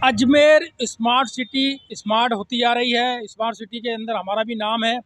Ajmer smart city smart होती जा रही है। स्मार्ट सिटी के अंदर हमारा भी नाम है।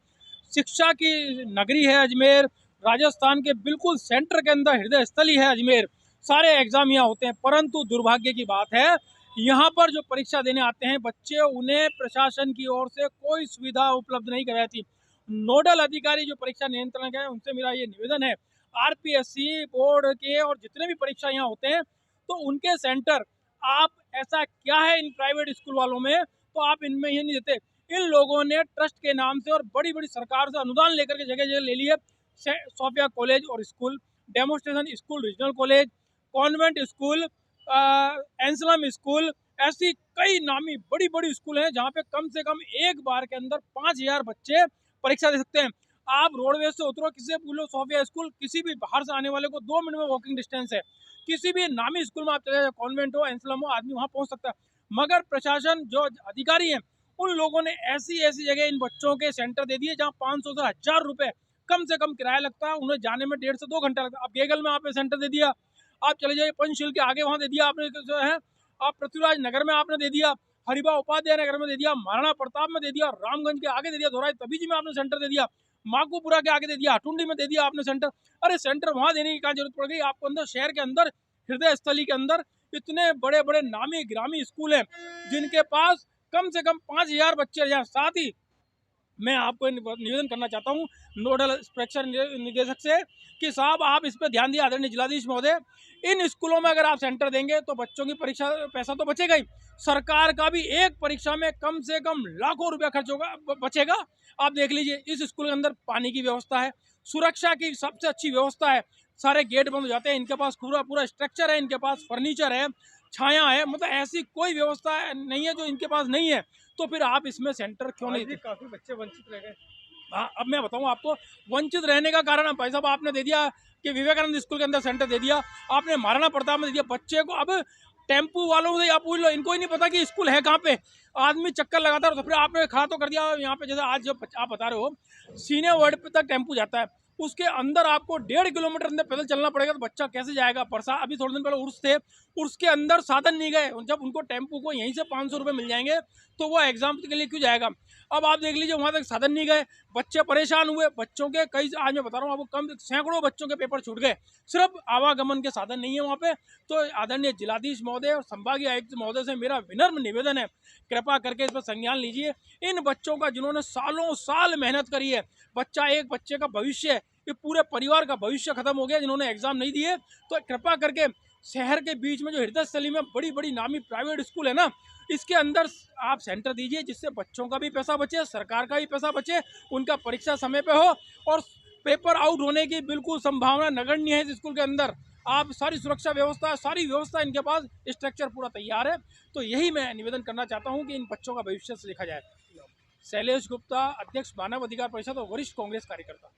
शिक्षा की नगरी है अजमेर। राजस्थान के बिल्कुल सेंटर के अंदर हृदय स्थली है अजमेर। सारे एग्जाम यहाँ होते हैं, परंतु दुर्भाग्य की बात है यहाँ पर जो परीक्षा देने आते हैं बच्चे, उन्हें प्रशासन की ओर से कोई सुविधा उपलब्ध नहीं कराई थी। नोडल अधिकारी जो परीक्षा नियंत्रण है उनसे मेरा ये निवेदन है, आरपीएससी बोर्ड के और जितने भी परीक्षा यहाँ होते हैं तो उनके सेंटर, आप ऐसा क्या है इन प्राइवेट स्कूल वालों में, तो आप इनमें ये नहीं देते। इन लोगों ने ट्रस्ट के नाम से और बड़ी बड़ी सरकार से अनुदान लेकर के जगह जगह ले लिए। सोफिया कॉलेज और school, demonstration school, regional college, convent school, Anselm school, ऐसी कई नामी बड़ी बड़ी स्कूल हैं जहाँ पे कम से कम एक बार के अंदर 5,000 बच्चे परीक्षा दे सकते हैं। आप रोडवेज से उतरो, किसी से पूछो सोफिया स्कूल, किसी भी बाहर से आने वाले को 2 मिनट में वॉकिंग डिस्टेंस है। किसी भी नामी स्कूल में आप चले जाए, कॉन्वेंट हो, एंसलम हो, आदमी वहाँ पहुँच सकता है। मगर प्रशासन, जो अधिकारी हैं, उन लोगों ने ऐसी ऐसी जगह इन बच्चों के सेंटर दे दिए जहाँ 500 से 1,000 रुपये कम से कम किराया लगता है। उन्हें जाने में 1.5 से 2 घंटा लगता है। आप गेगल में आपने सेंटर दे दिया, आप चले जाइए पंचशील के आगे, वहाँ दे दिया आपने जो है, आप पृथ्वीराज नगर में आपने दे दिया, हरिभा उपाध्याय नगर में दे दिया, महाराणा प्रताप में दे दिया, रामगंज के आगे दे दिया, धोराई तबीजी में आपने सेंटर दे दिया, माकूपुरा के आगे दे दिया, हटुंडी में दे दिया आपने सेंटर। अरे सेंटर वहाँ देने की क्या जरूरत पड़ गई आपको? अंदर शहर के अंदर हृदय स्थली के अंदर इतने बड़े बड़े नामी ग्रामी स्कूल हैं जिनके पास कम से कम 5,000 बच्चे हैं। साथ ही मैं आपको निवेदन करना चाहता हूँ नोडल परीक्षा निदेशक से कि साहब आप इस पर ध्यान दिए, आदरणीय जिलाधीश महोदय। इन स्कूलों में अगर आप सेंटर देंगे तो बच्चों की परीक्षा पैसा तो बचेगा ही, सरकार का भी एक परीक्षा में कम से कम लाखों रुपया खर्च होगा, बचेगा। आप देख लीजिए, इस स्कूल के अंदर पानी की व्यवस्था है, सुरक्षा की सबसे अच्छी व्यवस्था है, सारे गेट बंद हो जाते हैं, इनके पास पूरा पूरा स्ट्रक्चर है, इनके पास फर्नीचर है, छाया है, मतलब ऐसी कोई व्यवस्था नहीं है जो इनके पास नहीं है। तो फिर आप इसमें सेंटर क्यों नहीं? काफी बच्चे वंचित रह गए। हाँ, अब मैं बताऊँ आपको वंचित रहने का कारण। भाई साहब, आपने दे दिया कि विवेकानंद स्कूल के अंदर सेंटर दे दिया, आपने महाराणा प्रताप में दे दिया बच्चे को। अब टेम्पू वालों से आप पूछ लो, इनको ही नहीं पता कि स्कूल है कहाँ पे। आदमी चक्कर लगाता है, तो फिर आपने खड़ा तो कर दिया यहाँ पे। जैसे आज जब आप बता रहे हो सीनियर वर्ड पे तक टेम्पू जाता है, उसके अंदर आपको 1.5 किलोमीटर अंदर पैदल चलना पड़ेगा, तो बच्चा कैसे जाएगा? अभी थोड़े दिन पहले उर्स थे, उर्स के अंदर साधन नहीं गए, जब उनको टेम्पू को यहीं से 500 रुपये मिल जाएंगे तो वो एग्जाम के लिए क्यों जाएगा? अब आप देख लीजिए, वहाँ तक साधन नहीं गए, बच्चे परेशान हुए। बच्चों के कई, आज मैं बता रहा हूँ आपको, कम सैकड़ों बच्चों के पेपर छूट गए, सिर्फ आवागमन के साधन नहीं है वहाँ पे। तो आदरणीय जिलाधीश महोदय और संभागीय आयुक्त महोदय से मेरा विनम्र निवेदन है, कृपा करके इस पर संज्ञान लीजिए। इन बच्चों का, जिन्होंने सालों साल मेहनत करी है, बच्चा, एक बच्चे का भविष्य है, ये पूरे परिवार का भविष्य खत्म हो गया जिन्होंने एग्जाम नहीं दिए। तो कृपा करके शहर के बीच में जो हृदय स्थली में बड़ी बड़ी नामी प्राइवेट स्कूल है ना, इसके अंदर आप सेंटर दीजिए, जिससे बच्चों का भी पैसा बचे, सरकार का भी पैसा बचे, उनका परीक्षा समय पे हो, और पेपर आउट होने की बिल्कुल संभावना नगण्य है इस स्कूल के अंदर। आप सारी सुरक्षा व्यवस्था, सारी व्यवस्था इनके पास, स्ट्रक्चर पूरा तैयार है। तो यही मैं निवेदन करना चाहता हूँ कि इन बच्चों का भविष्य से देखा जाए। शैलेश गुप्ता, अध्यक्ष मानव अधिकार परिषद और वरिष्ठ कांग्रेस कार्यकर्ता।